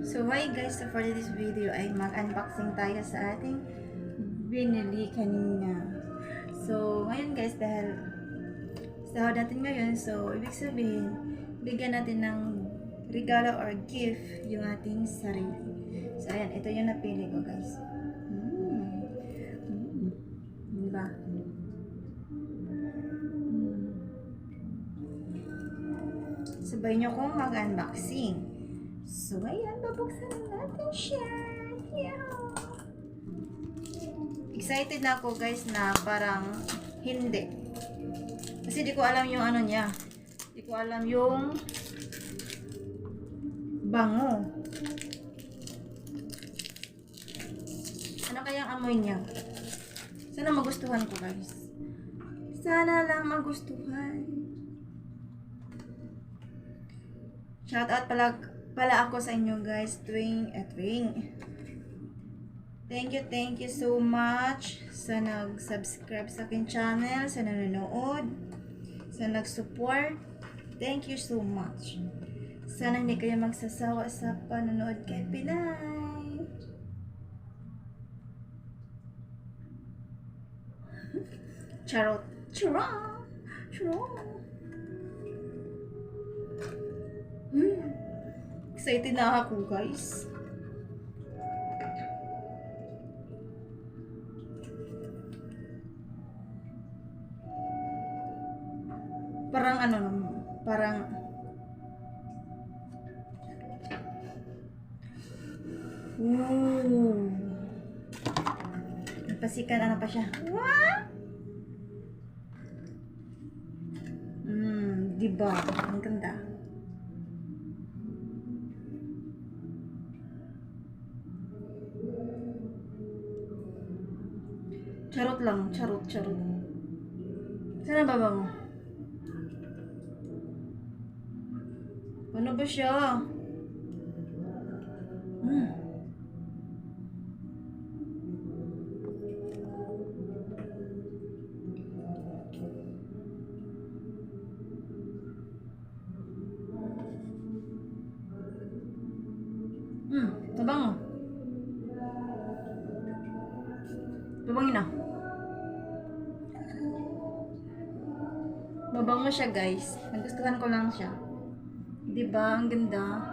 So hi guys, so for this video ay mag-unboxing tayo sa ating binili kanina. So ngayon guys, dahil sahod natin ngayon, so ibig sabihin, bigyan natin ng regalo or gift yung ating sarili. So ayan, ito yung napili ko guys. Diba? Sabay nyo kong mag-unboxing. So, ayan, babuksan natin siya. Yeah. Excited na ako guys na parang hindi. Kasi di ko alam yung ano niya. Di ko alam yung bango. Ano kayang amoy niya? Sana magustuhan ko guys. Sana lang magustuhan. Shout out pala ako sa inyo guys, Twing. Thank you so much sa nag-subscribe sa akin channel, sa nanonood, sa nag-support. Thank you so much. Sana hindi kayo magsasawa sa panonood kay Pinay. Charot. Charot. Excited na ako guys. Parang ano naman, parang pasikan ano pa siya. Diba? Ang ganda. Charot lang, charot. Sana ba mo? Ano ba siya? Mabango. Babangin na. Mabango siya guys. Nagustuhan ko lang siya. Diba? Ang ganda.